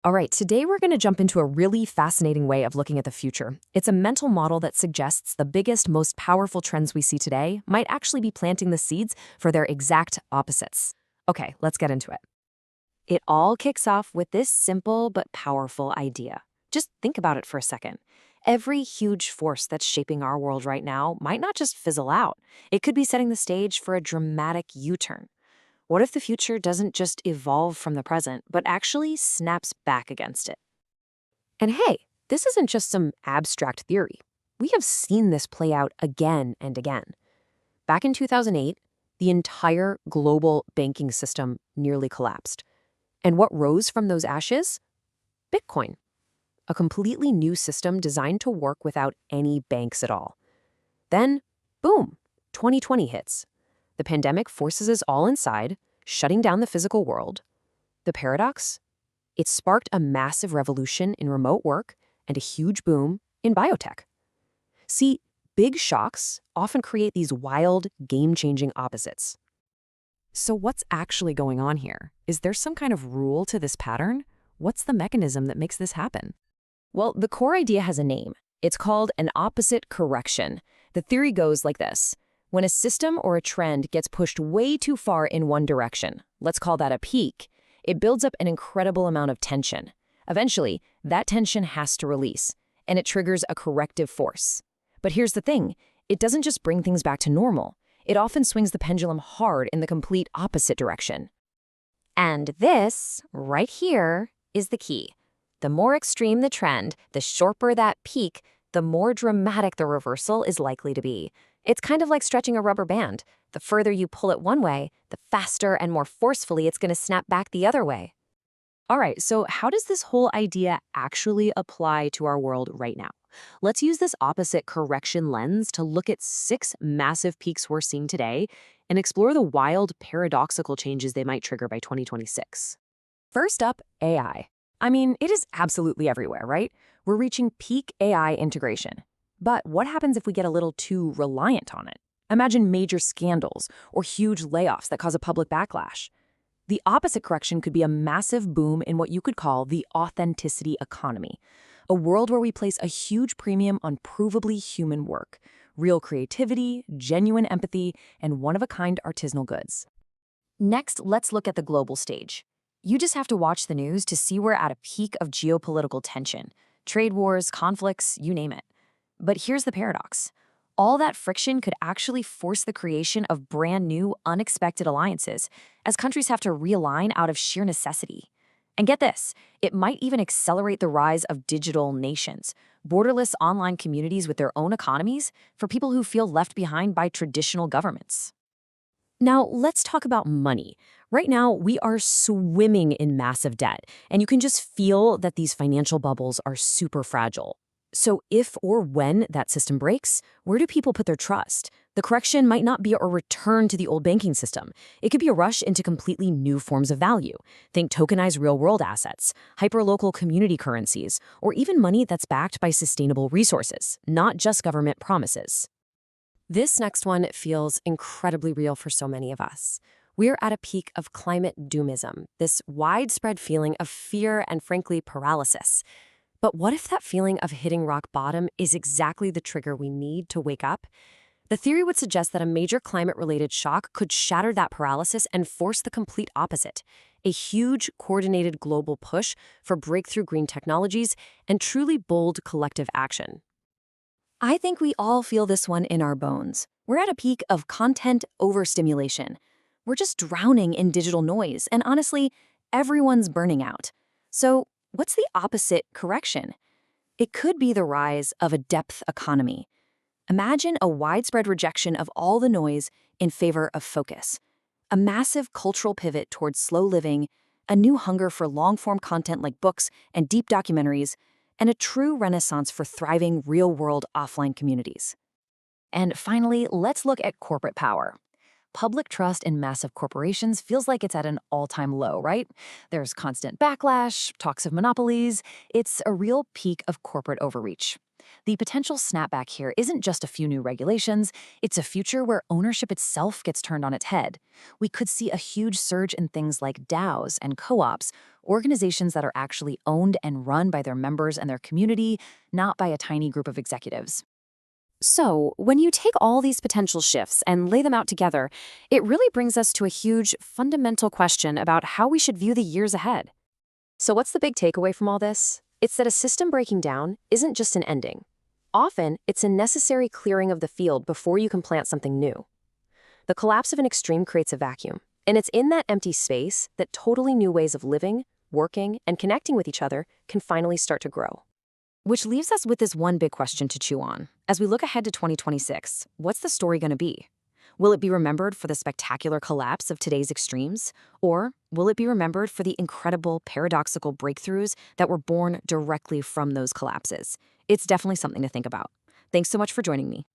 All right, today we're going to jump into a really fascinating way of looking at the future. It's a mental model that suggests the biggest, most powerful trends we see today might actually be planting the seeds for their exact opposites. Okay, let's get into it. It all kicks off with this simple but powerful idea. Just think about it for a second. Every huge force that's shaping our world right now might not just fizzle out. It could be setting the stage for a dramatic U-turn. What if the future doesn't just evolve from the present, but actually snaps back against it? And hey, this isn't just some abstract theory. We have seen this play out again and again. Back in 2008, the entire global banking system nearly collapsed. And what rose from those ashes? Bitcoin, a completely new system designed to work without any banks at all. Then, boom, 2020 hits. The pandemic forces us all inside, shutting down the physical world. The paradox? It sparked a massive revolution in remote work and a huge boom in biotech. See, big shocks often create these wild, game-changing opposites. So what's actually going on here? Is there some kind of rule to this pattern? What's the mechanism that makes this happen? Well, the core idea has a name. It's called an opposite correction. The theory goes like this. When a system or a trend gets pushed way too far in one direction, let's call that a peak, it builds up an incredible amount of tension. Eventually, that tension has to release, and it triggers a corrective force. But here's the thing, it doesn't just bring things back to normal. It often swings the pendulum hard in the complete opposite direction. And this, right here, is the key. The more extreme the trend, the sharper that peak, the more dramatic the reversal is likely to be. It's kind of like stretching a rubber band. The further you pull it one way, the faster and more forcefully it's going to snap back the other way. All right, so how does this whole idea actually apply to our world right now? Let's use this opposite correction lens to look at 6 massive peaks we're seeing today and explore the wild, paradoxical changes they might trigger by 2026. First up, AI. I mean, it is absolutely everywhere, right? We're reaching peak AI integration. But what happens if we get a little too reliant on it? Imagine major scandals or huge layoffs that cause a public backlash. The opposite correction could be a massive boom in what you could call the authenticity economy, a world where we place a huge premium on provably human work, real creativity, genuine empathy, and one-of-a-kind artisanal goods. Next, let's look at the global stage. You just have to watch the news to see we're at a peak of geopolitical tension. Trade wars, conflicts, you name it. But here's the paradox. All that friction could actually force the creation of brand new, unexpected alliances, as countries have to realign out of sheer necessity. And get this, it might even accelerate the rise of digital nations, borderless online communities with their own economies for people who feel left behind by traditional governments. Now, let's talk about money. Right now, we are swimming in massive debt, and you can just feel that these financial bubbles are super fragile. So if or when that system breaks, where do people put their trust? The correction might not be a return to the old banking system. It could be a rush into completely new forms of value. Think tokenized real-world assets, hyperlocal community currencies, or even money that's backed by sustainable resources, not just government promises. This next one feels incredibly real for so many of us. We're at a peak of climate doomism, this widespread feeling of fear and, frankly, paralysis. But what if that feeling of hitting rock bottom is exactly the trigger we need to wake up? The theory would suggest that a major climate-related shock could shatter that paralysis and force the complete opposite, a huge, coordinated global push for breakthrough green technologies and truly bold collective action. I think we all feel this one in our bones. We're at a peak of content overstimulation. We're just drowning in digital noise, and honestly, everyone's burning out. So, what's the opposite correction? It could be the rise of a depth economy. Imagine a widespread rejection of all the noise in favor of focus. A massive cultural pivot towards slow living, a new hunger for long-form content like books and deep documentaries, and a true renaissance for thriving real-world offline communities. And finally, let's look at corporate power. Public trust in massive corporations feels like it's at an all-time low, right? There's constant backlash, talks of monopolies. It's a real peak of corporate overreach. The potential snapback here isn't just a few new regulations, it's a future where ownership itself gets turned on its head. We could see a huge surge in things like DAOs and co-ops, organizations that are actually owned and run by their members and their community, not by a tiny group of executives. So, when you take all these potential shifts and lay them out together, it really brings us to a huge, fundamental question about how we should view the years ahead. So, what's the big takeaway from all this? It's that a system breaking down isn't just an ending. Often, it's a necessary clearing of the field before you can plant something new. The collapse of an extreme creates a vacuum, and it's in that empty space that totally new ways of living, working, and connecting with each other can finally start to grow. Which leaves us with this one big question to chew on. As we look ahead to 2026, what's the story going to be? Will it be remembered for the spectacular collapse of today's extremes? Or will it be remembered for the incredible paradoxical breakthroughs that were born directly from those collapses? It's definitely something to think about. Thanks so much for joining me.